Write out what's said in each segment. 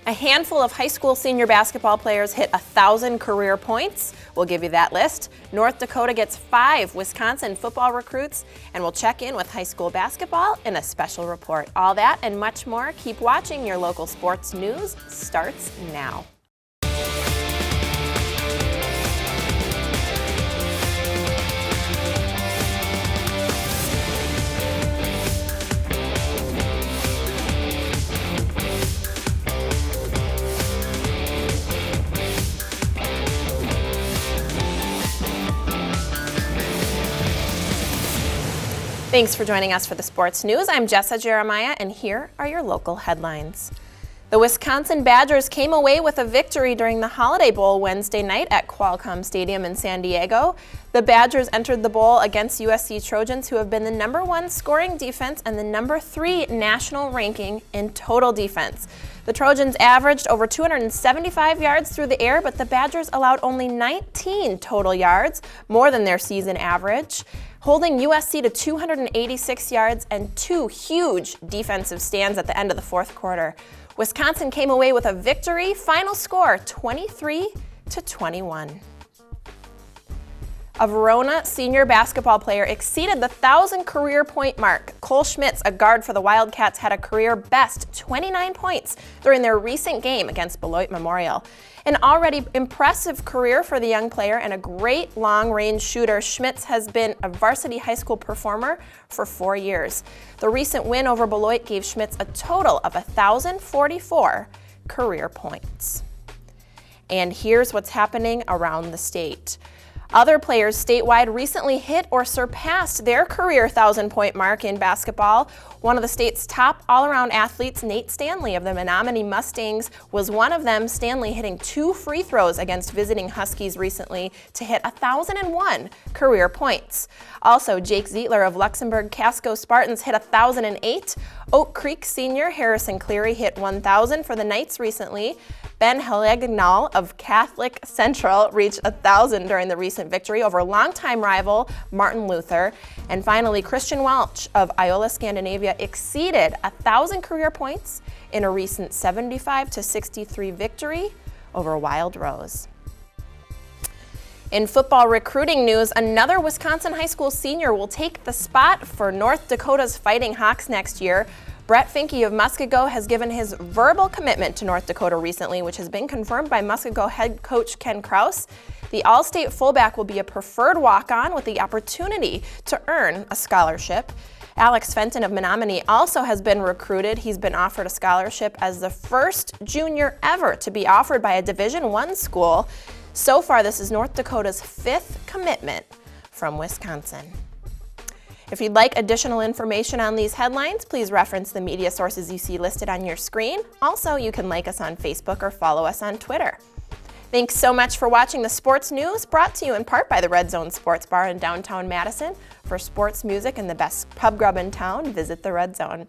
A handful of high school senior basketball players hit 1,000 career points. We'll give you that list. North Dakota gets 5 Wisconsin football recruits, and we'll check in with high school basketball in a special report. All that and much more. Keep watching. Your local sports news starts now. Thanks for joining us for the sports news. I'm Jessa Jeremiah, and here are your local headlines. The Wisconsin Badgers came away with a victory during the Holiday Bowl Wednesday night at Qualcomm Stadium in San Diego. The Badgers entered the bowl against USC Trojans, who have been the #1 scoring defense and the #3 national ranking in total defense. The Trojans averaged over 275 yards through the air, but the Badgers allowed only 19 total yards, more than their season average, holding USC to 286 yards and 2 huge defensive stands at the end of the fourth quarter. Wisconsin came away with a victory. Final score 23-21. A Verona senior basketball player exceeded the 1,000 career point mark. Cole Schmitz, a guard for the Wildcats, had a career best 29 points during their recent game against Beloit Memorial. An already impressive career for the young player and a great long-range shooter, Schmitz has been a varsity high school performer for 4 years. The recent win over Beloit gave Schmitz a total of 1,044 career points. And here's what's happening around the state. Other players statewide recently hit or surpassed their career 1,000-point mark in basketball. One of the state's top all-around athletes, Nate Stanley of the Menominee Mustangs, was one of them. Stanley hitting 2 free throws against visiting Huskies recently to hit 1,001 career points. Also, Jake Zietler of Luxembourg Casco Spartans hit 1,008. Oak Creek senior Harrison Cleary hit 1,000 for the Knights recently. Ben Helegnal of Catholic Central reached 1,000 during the recent victory over longtime rival Martin Luther. And finally, Christian Welch of Iola Scandinavia exceeded 1,000 career points in a recent 75-63 victory over Wild Rose. In football recruiting news, another Wisconsin high school senior will take the spot for North Dakota's Fighting Hawks next year. Brett Finke of Muskego has given his verbal commitment to North Dakota recently, which has been confirmed by Muskego head coach Ken Kraus. The All-State fullback will be a preferred walk-on with the opportunity to earn a scholarship. Alex Fenton of Menominee also has been recruited. He's been offered a scholarship as the first junior ever to be offered by a Division I school. So far, this is North Dakota's 5th commitment from Wisconsin. If you'd like additional information on these headlines, please reference the media sources you see listed on your screen. Also, you can like us on Facebook or follow us on Twitter. Thanks so much for watching the sports news, brought to you in part by the Red Zone Sports Bar in downtown Madison. For sports music and the best pub grub in town, visit the Red Zone.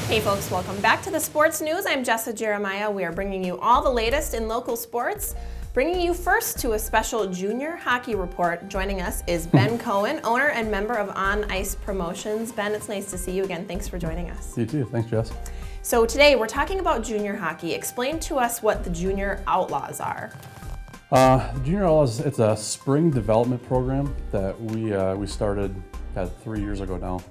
Hey folks, welcome back to the Sports News. I'm Jessa Jeremiah. We are bringing you all the latest in local sports. Bringing you first to a special junior hockey report. Joining us is Ben Cohen, owner and member of On Ice Promotions. Ben, it's nice to see you again. Thanks for joining us. You too. Thanks, Jess. So today we're talking about junior hockey. Explain to us what the Junior Outlaws are. Junior Outlaws, it's a spring development program that we started 3 years ago now.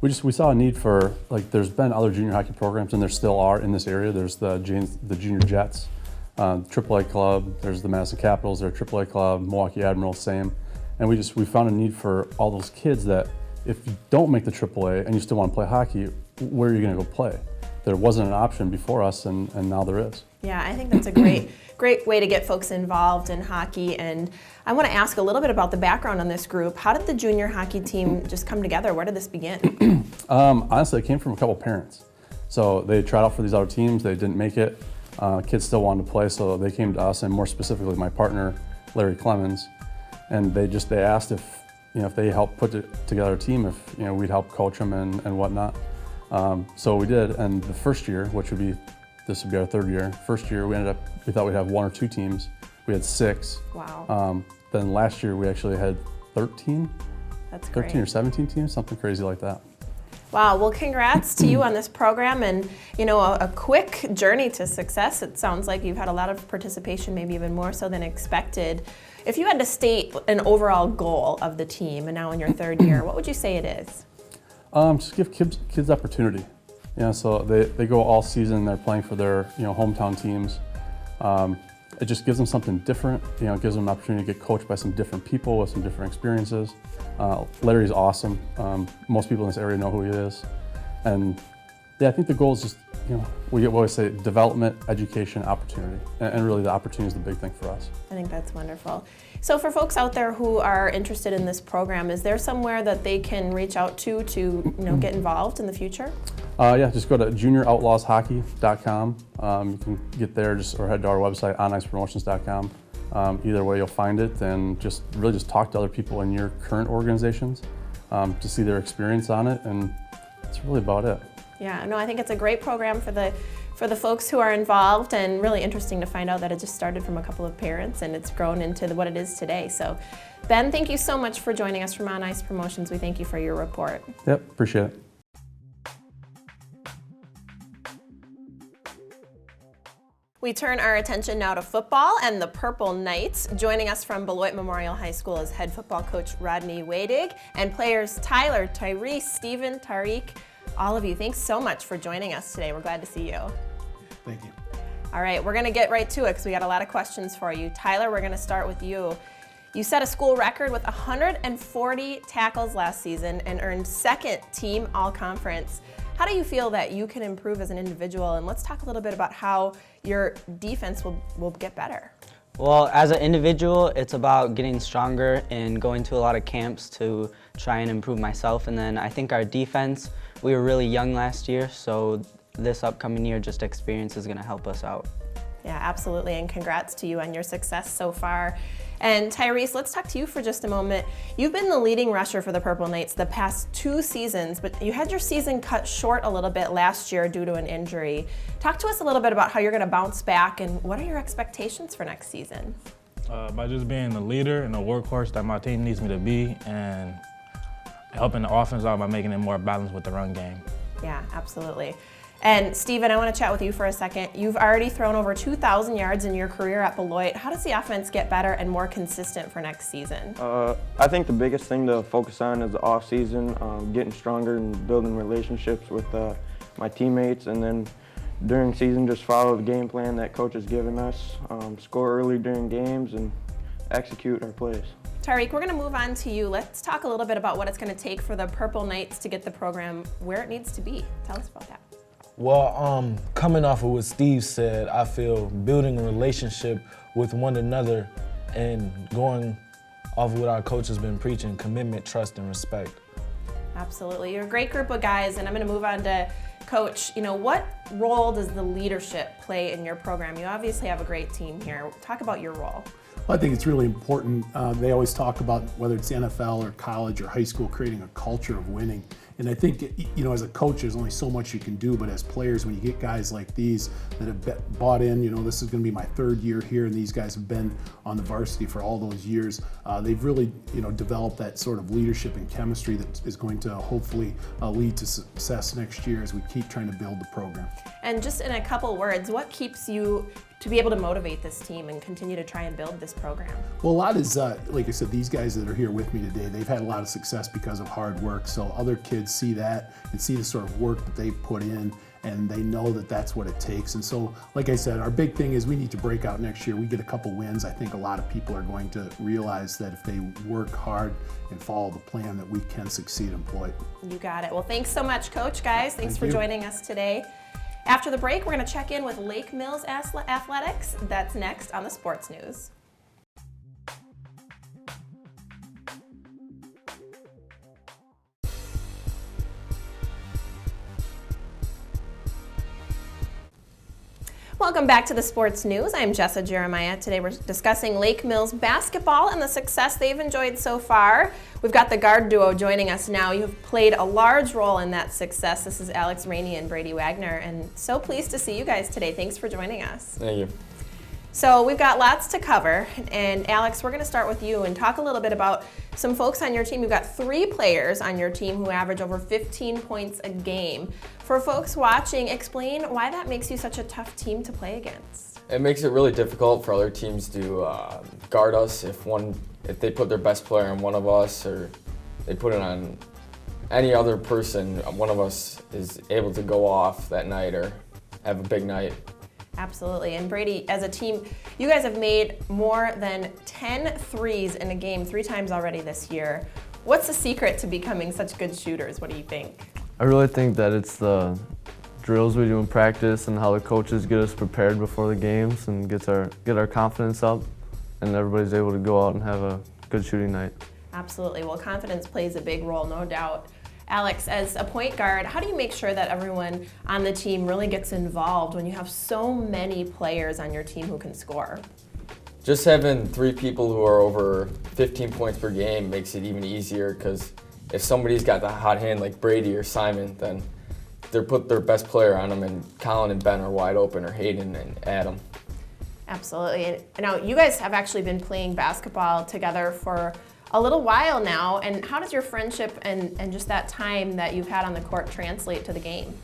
We saw a need for, like, there's been other junior hockey programs, and there still are in this area. There's the Junior Jets, AAA club. There's the Madison Capitals, their AAA club. Milwaukee Admirals, same. And we found a need for all those kids that if you don't make the AAA and you still want to play hockey, where are you going to go play? There wasn't an option before us, and now there is. Yeah, I think that's a great way to get folks involved in hockey. And I want to ask a little bit about the background on this group. How did the junior hockey team just come together? Where did this begin? Honestly, it came from a couple parents. So they tried out for these other teams, they didn't make it. Kids still wanted to play, so they came to us, and more specifically my partner, Larry Clemens, and they asked if if they help put together a team, if we'd help coach them and whatnot. So we did, and the first year, this would be our third year. First year we thought we'd have 1 or 2 teams. We had 6. Wow. Then last year we actually had 13. That's great. 13 or 17 teams, something crazy like that. Wow, well congrats to you on this program and a quick journey to success. It sounds like you've had a lot of participation, maybe even more so than expected. If you had to state an overall goal of the team and now in your third year, what would you say it is? Just give kids opportunity. So they go all season, they're playing for their hometown teams. It just gives them something different. It gives them an opportunity to get coached by some different people with some different experiences. Larry's awesome. Most people in this area know who he is. And yeah, I think the goal is just, we always say development, education, opportunity. And really the opportunity is the big thing for us. I think that's wonderful. So for folks out there who are interested in this program, is there somewhere that they can reach out to get involved in the future? Yeah, just go to junioroutlawshockey.com. You can get there or head to our website, onicepromotions.com. Either way you'll find it, and just talk to other people in your current organizations to see their experience on it, and that's really about it. Yeah, no, I think it's a great program for the folks who are involved, and really interesting to find out that it just started from a couple of parents and it's grown into what it is today. So Ben, thank you so much for joining us from On Ice Promotions. We thank you for your report. Yep, appreciate it. We turn our attention now to football and the Purple Knights. Joining us from Beloit Memorial High School is head football coach Rodney Wadig and players Tyler, Tyrese, Steven, Tariq. All of you, thanks so much for joining us today. We're glad to see you. Thank you. All right, we're gonna get right to it because we got a lot of questions for you. Tyler, we're gonna start with you. You set a school record with 140 tackles last season and earned second team all-conference. How do you feel that you can improve as an individual? And let's talk a little bit about how your defense will get better. Well, as an individual, it's about getting stronger and going to a lot of camps to try and improve myself. And then I think our defense, we were really young last year, so this upcoming year, just experience is gonna help us out. Yeah, absolutely, and congrats to you on your success so far. And Tyrese, let's talk to you for just a moment. You've been the leading rusher for the Purple Knights the past 2 seasons, but you had your season cut short a little bit last year due to an injury. Talk to us a little bit about how you're gonna bounce back and what are your expectations for next season? By just being the leader and the workhorse that my team needs me to be, and helping the offense out by making it more balanced with the run game. Yeah, absolutely. And Steven, I want to chat with you for a second. You've already thrown over 2,000 yards in your career at Beloit. How does the offense get better and more consistent for next season? I think the biggest thing to focus on is the off season, getting stronger and building relationships with my teammates, and then during season just follow the game plan that coach has given us, score early during games, and execute our plays. Tariq, we're going to move on to you. Let's talk a little bit about what it's going to take for the Purple Knights to get the program where it needs to be. Tell us about that. Well, coming off of what Steve said, I feel building a relationship with one another and going off of what our coach has been preaching, commitment, trust, and respect. Absolutely. You're a great group of guys, and I'm going to move on to Coach. What role does the leadership play in your program? You obviously have a great team here. Talk about your role. Well, I think it's really important. They always talk about whether it's NFL or college or high school, creating a culture of winning. And I think, as a coach, there's only so much you can do, but as players, when you get guys like these that have bought in, this is going to be my 3rd year here, and these guys have been on the varsity for all those years. They've really, developed that sort of leadership and chemistry that is going to hopefully lead to success next year as we keep trying to build the program. And just in a couple words, what keeps you to be able to motivate this team and continue to try and build this program? Well, a lot is, like I said, these guys that are here with me today, they've had a lot of success because of hard work. So other kids see that and see the sort of work that they've put in, and they know that that's what it takes. And so, like I said, our big thing is we need to break out next year. We get a couple wins. I think a lot of people are going to realize that if they work hard and follow the plan, that we can succeed in Beloit. You got it. Well, thanks so much, Coach, guys. Thanks for joining us today. After the break, we're going to check in with Lake Mills Athletics. That's next on the Sports News. Welcome back to the Sports News. I'm Jessa Jeremiah. Today we're discussing Lake Mills basketball and the success they've enjoyed so far. We've got the guard duo joining us now. You've played a large role in that success. This is Alex Rainey and Brady Wagner, and so pleased to see you guys today. Thanks for joining us. Thank you. So we've got lots to cover, and Alex, we're going to start with you and talk a little bit about some folks on your team. You've got 3 players on your team who average over 15 points a game. For folks watching, explain why that makes you such a tough team to play against. It makes it really difficult for other teams to guard us if they put their best player on one of us, or they put it on any other person. One of us is able to go off that night or have a big night. Absolutely. And Brady, as a team, you guys have made more than 10 threes in a game 3 times already this year. What's the secret to becoming such good shooters? What do you think? I really think that it's the drills we do in practice and how the coaches get us prepared before the games and get our confidence up, and everybody's able to go out and have a good shooting night. Absolutely. Well, confidence plays a big role, no doubt. Alex, as a point guard, how do you make sure that everyone on the team really gets involved when you have so many players on your team who can score? Just having 3 people who are over 15 points per game makes it even easier, because if somebody's got the hot hand like Brady or Simon, then they put their best player on them, and Colin and Ben are wide open, or Hayden and Adam. Absolutely. And now, you guys have actually been playing basketball together for a little while now, and how does your friendship and just that time that you've had on the court translate to the game?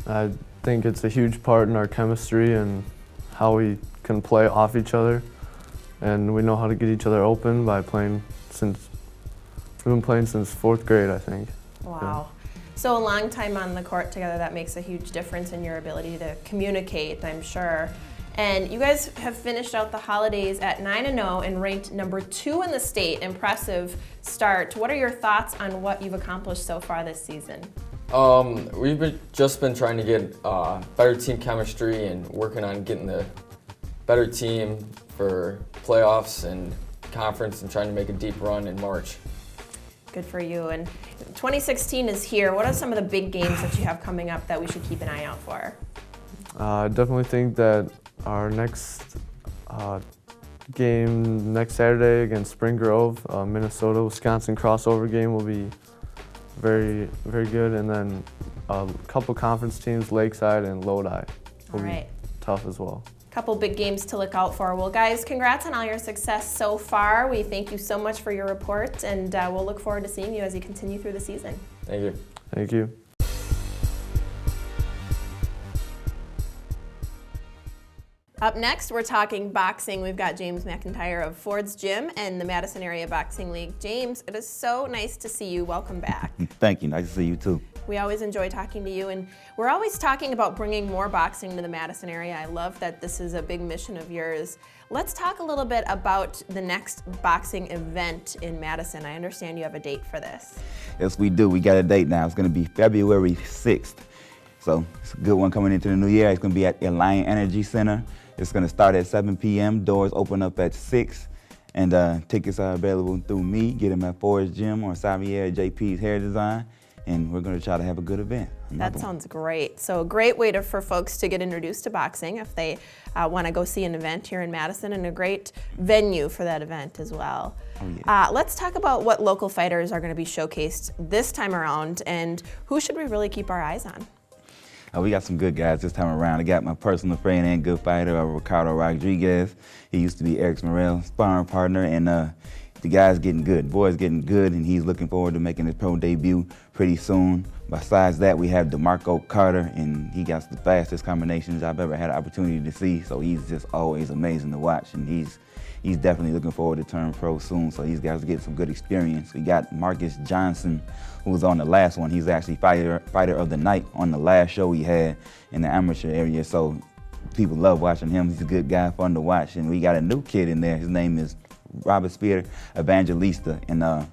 I think it's a huge part in our chemistry and how we can play off each other, and we know how to get each other open by playing we've been playing since 4th grade, I think. Wow. So a long time on the court together, that makes a huge difference in your ability to communicate, I'm sure. And you guys have finished out the holidays at 9-0 and ranked number 2 in the state. Impressive start. What are your thoughts on what you've accomplished so far this season? We've just been trying to get better team chemistry and working on getting the better team for playoffs and conference, and trying to make a deep run in March. Good for you. And 2016 is here. What are some of the big games that you have coming up that we should keep an eye out for? I definitely think that our next game next Saturday against Spring Grove, Minnesota-Wisconsin crossover game, will be very, very good. And then a couple conference teams, Lakeside and Lodi, will be tough as well. Couple big games to look out for. Well, guys, congrats on all your success so far. We thank you so much for your report, and we'll look forward to seeing you as you continue through the season. Thank you. Thank you. Up next, we're talking boxing. We've got James McIntyre of Ford's Gym and the Madison Area Boxing League. James, it is so nice to see you. Welcome back. Thank you. Nice to see you too. We always enjoy talking to you, and we're always talking about bringing more boxing to the Madison area. I love that this is a big mission of yours. Let's talk a little bit about the next boxing event in Madison. I understand you have a date for this. Yes, we do. We got a date now. It's going to be February 6th. So it's a good one coming into the new year. It's going to be at the Alliant Energy Center. It's going to start at 7 p.m. Doors open up at 6. And tickets are available through me. Get them at Ford's Gym or Xavier JP's Hair Design. And we're going to try to have a good event. That sounds great. So a great way for folks to get introduced to boxing if they want to go see an event here in Madison, and a great venue for that event as well. Oh, yeah. Let's talk about what local fighters are going to be showcased this time around, and who should we really keep our eyes on? We got some good guys this time around. I got my personal friend and good fighter, Ricardo Rodriguez. He used to be Eric Morel's sparring partner, and the guy's getting good. Boy's getting good, and he's looking forward to making his pro debut pretty soon. Besides that, we have DeMarco Carter, and he got the fastest combinations I've ever had an opportunity to see, so he's just always amazing to watch, and he's definitely looking forward to turn pro soon, so these guys get some good experience. We got Marcus Johnson, who was on the last one. He's actually fighter of the night on the last show we had in the amateur area, so people love watching him. He's a good guy, fun to watch, and we got a new kid in there. His name is Robert Spear Evangelista, and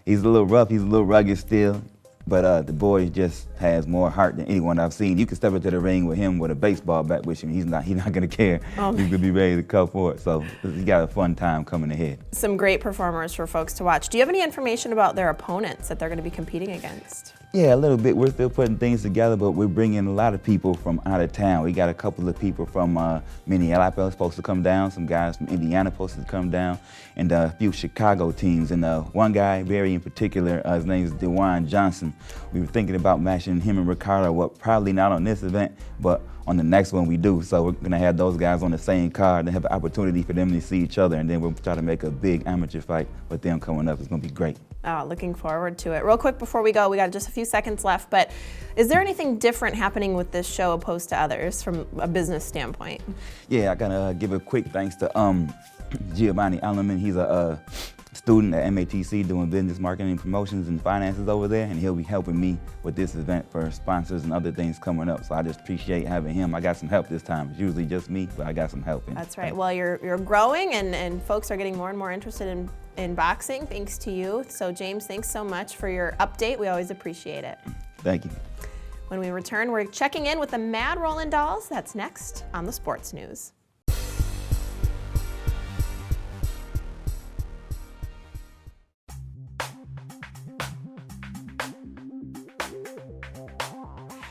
he's a little rough, he's a little rugged still, but the boy just has more heart than anyone I've seen. You can step into the ring with him with a baseball bat with him. He's not gonna care. He's gonna be ready to come for it. So he's got a fun time coming ahead. Some great performers for folks to watch. Do you have any information about their opponents that they're gonna be competing against? Yeah, a little bit. We're still putting things together, but we're bringing a lot of people from out of town. We got a couple of people from Minneapolis supposed to come down, some guys from Indiana supposed to come down, and a few Chicago teams. And one guy, very in particular, his name is DeJuan Johnson. We were thinking about matching him and Ricardo, well, probably not on this event, but on the next one we do. So we're gonna have those guys on the same card and have an opportunity for them to see each other, and then we'll try to make a big amateur fight with them coming up. It's gonna be great. Oh, looking forward to it. Real quick before we go, we got just a few seconds left, but is there anything different happening with this show opposed to others from a business standpoint? Yeah, I gotta give a quick thanks to Giovanni Alleman. He's a student at MATC doing business marketing and promotions and finances over there, and he'll be helping me with this event for sponsors and other things coming up. So I just appreciate having him. I got some help this time. It's usually just me, but I got some help. That's right. Well, you're growing, and folks are getting more and more interested in boxing thanks to you. So James, thanks so much for your update. We always appreciate it. Thank you. When we return, we're checking in with the Mad Rollin Dolls. That's next on the Sports News.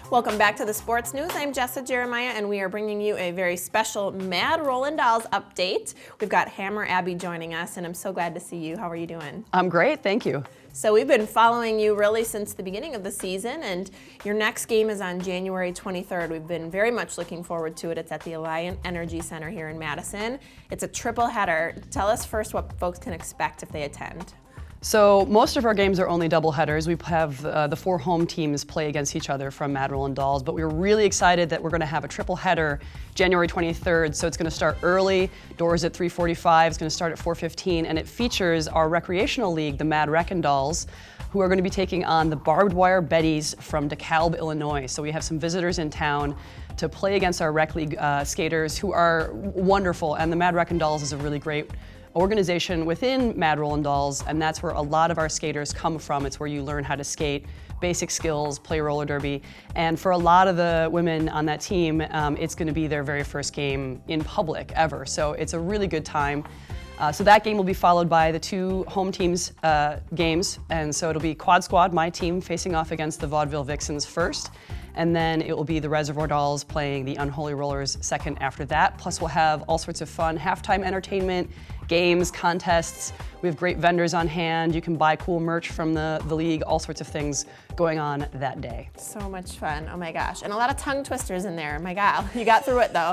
Welcome back to the Sports News. I'm Jessa Jeremiah, and we are bringing you a very special Mad Rollin Dolls update. We've got Hammer Abby joining us, and I'm so glad to see you. How are you doing? I'm great, thank you. So we've been following you really since the beginning of the season, and your next game is on January 23rd. We've been very much looking forward to it. It's at the Alliant Energy Center here in Madison. It's a triple header. Tell us first what folks can expect if they attend. So most of our games are only double headers. We have the 4 home teams play against each other from Mad Rollin Dolls, but we're really excited that we're going to have a triple header January 23rd. So it's going to start early, doors at 3:45, it's going to start at 4:15, and it features our recreational league, the Mad Wreckin' Dolls, who are going to be taking on the Barbed Wire Betties from DeKalb, Illinois. So we have some visitors in town to play against our rec league skaters who are wonderful, and the Mad Wreckin' Dolls is a really great organization within Mad Rollin Dolls, and that's where a lot of our skaters come from. It's where you learn how to skate, basic skills, play roller derby, and for a lot of the women on that team, it's going to be their very first game in public ever, so it's a really good time. So that game will be followed by the 2 home teams games, and so it'll be Quad Squad, my team, facing off against the Vaudeville Vixens first, and then it will be the Reservoir Dolls playing the Unholy Rollers second after that. Plus we'll have all sorts of fun halftime entertainment, games, contests. We have great vendors on hand. You can buy cool merch from the league, all sorts of things going on that day. So much fun, oh my gosh. And a lot of tongue twisters in there, my God. You got through it though.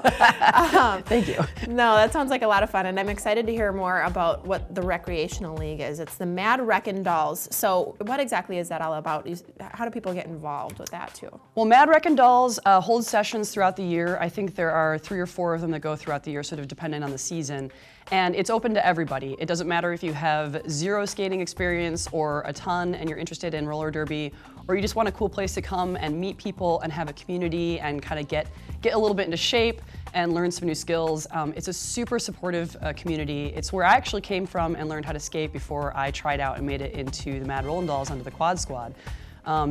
Thank you. No, that sounds like a lot of fun, and I'm excited to hear more about what the recreational league is. It's the Mad Wreckin' Dolls. So what exactly is that all about? How do people get involved with that too? Well, Mad Wreckin' Dolls holds sessions throughout the year. I think there are 3 or 4 of them that go throughout the year, sort of depending on the season. And it's open to everybody. It doesn't matter if you have 0 skating experience or a ton and you're interested in roller derby, or you just want a cool place to come and meet people and have a community and kind of get a little bit into shape and learn some new skills. It's a super supportive community. It's where I actually came from and learned how to skate before I tried out and made it into the Mad Rollin Dolls under the Quad Squad.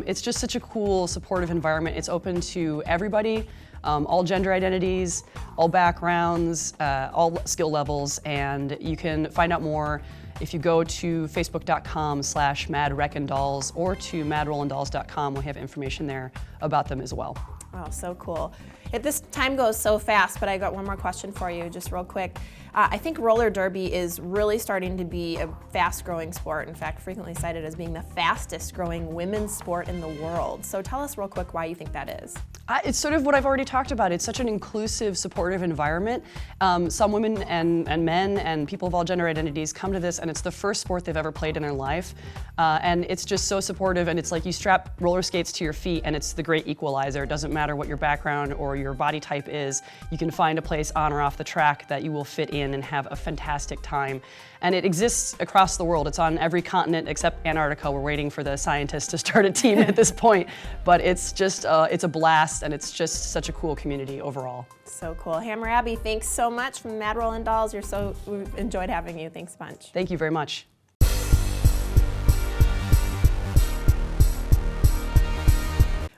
It's just such a cool, supportive environment. It's open to everybody. All gender identities, all backgrounds, all skill levels, and you can find out more if you go to facebook.com/madwreckindolls or to madrollindolls.com. We have information there about them as well. Oh, so cool. This time goes so fast, but I got one more question for you, just real quick. I think roller derby is really starting to be a fast-growing sport. In fact, frequently cited as being the fastest-growing women's sport in the world. So tell us real quick why you think that is. It's sort of what I've already talked about. It's such an inclusive, supportive environment. Some women and men and people of all gender identities come to this, and it's the first sport they've ever played in their life. And it's just so supportive, and it's like you strap roller skates to your feet, and it's the great equalizer. It doesn't matter what your background or your body type is. You can find a place on or off the track that you will fit in and have a fantastic time. And it exists across the world. It's on every continent except Antarctica. We're waiting for the scientists to start a team at this point. But it's just, it's a blast, and it's just such a cool community overall. So cool. Hammer Abby, thanks so much from Mad Rollin Dolls. We've enjoyed having you. Thanks a bunch. Thank you very much.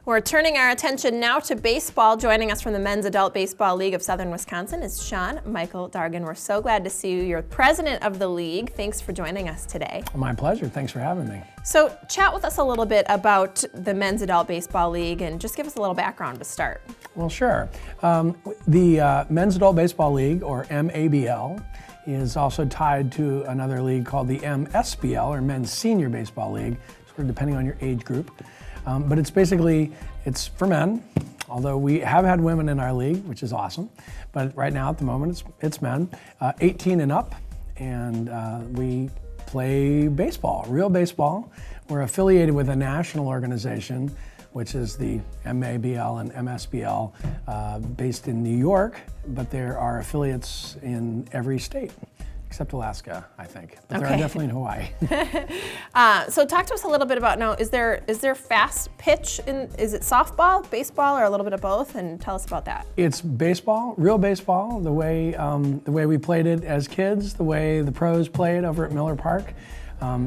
We're turning our attention now to baseball. Joining us from the Men's Adult Baseball League of Southern Wisconsin is Sean Michael Dargan. We're so glad to see you. You're president of the league. Thanks for joining us today. My pleasure. Thanks for having me. So chat with us a little bit about the Men's Adult Baseball League and just give us a little background to start. Well, sure. The Men's Adult Baseball League, or MABL, is also tied to another league called the MSBL, or Men's Senior Baseball League, sort of depending on your age group. But it's for men, although we have had women in our league, which is awesome. But right now, at the moment, it's men, 18 and up, and we play baseball, real baseball. We're affiliated with a national organization, which is the MABL and MSBL, based in New York, but there are affiliates in every state. Except Alaska, I think. But there are definitely in Hawaii. So talk to us a little bit about now, is there fast pitch, is it softball, baseball, or a little bit of both? And tell us about that. It's baseball, real baseball, the way we played it as kids, the way the pros play it over at Miller Park.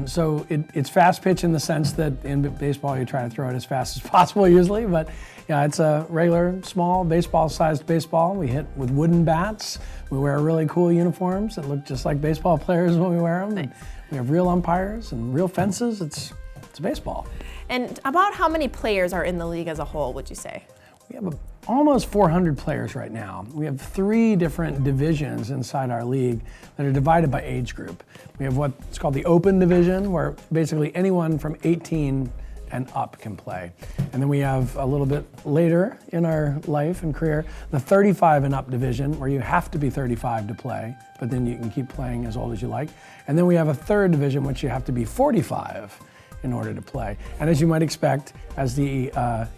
So it's fast pitch in the sense that in baseball you try to throw it as fast as possible usually, but yeah, it's a regular, small, baseball-sized baseball. We hit with wooden bats. We wear really cool uniforms that look just like baseball players when we wear them. Nice. We have real umpires and real fences. It's baseball. And about how many players are in the league as a whole, would you say? We have almost 400 players right now. We have 3 different divisions inside our league that are divided by age group. We have what's called the open division, where basically anyone from 18 and up can play. And then we have a little bit later in our life and career, the 35 and up division, where you have to be 35 to play, but then you can keep playing as old as you like. And then we have a third division, which you have to be 45 in order to play. And as you might expect, as the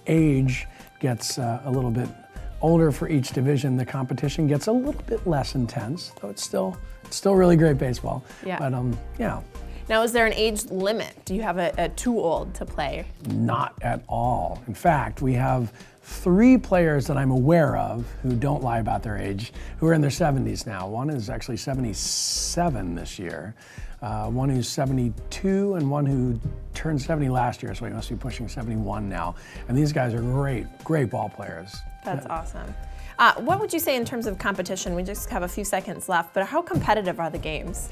age gets a little bit older for each division, the competition gets a little bit less intense, though it's still really great baseball. Yeah. But yeah. Now, is there an age limit? Do you have a too old to play? Not at all. In fact, we have 3 players that I'm aware of who don't lie about their age, who are in their 70s now. One is actually 77 this year, one who's 72, and one who turned 70 last year, so he must be pushing 71 now. And these guys are great ball players. That's awesome. What would you say in terms of competition? We just have a few seconds left, but how competitive are the games?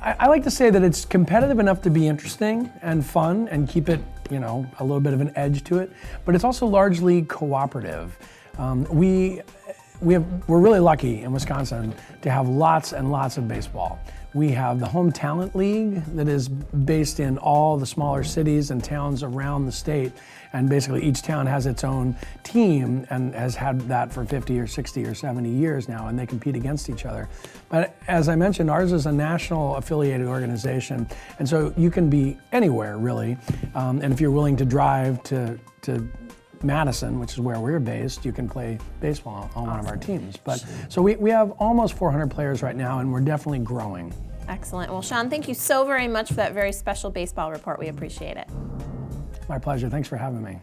I like to say that it's competitive enough to be interesting and fun and keep it, a little bit of an edge to it, but it's also largely cooperative. We're really lucky in Wisconsin to have lots and lots of baseball. We have the Home Talent League that is based in all the smaller cities and towns around the state, and basically each town has its own team and has had that for 50 or 60 or 70 years now, and they compete against each other. But as I mentioned, ours is a national affiliated organization, and so you can be anywhere really, and if you're willing to drive to Madison, which is where we're based, you can play baseball on one of our teams. But so we have almost 400 players right now, and we're definitely growing. Excellent. Well, Sean, thank you so very much for that very special baseball report. We appreciate it. My pleasure. Thanks for having me.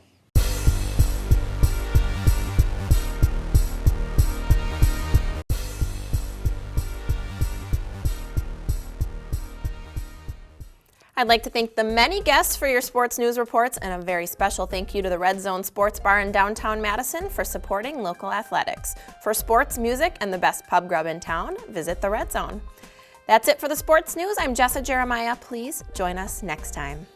I'd like to thank the many guests for your sports news reports, and a very special thank you to the Red Zone Sports Bar in downtown Madison for supporting local athletics. For sports, music, and the best pub grub in town, visit the Red Zone. That's it for the sports news. I'm Jessa Jeremiah. Please join us next time.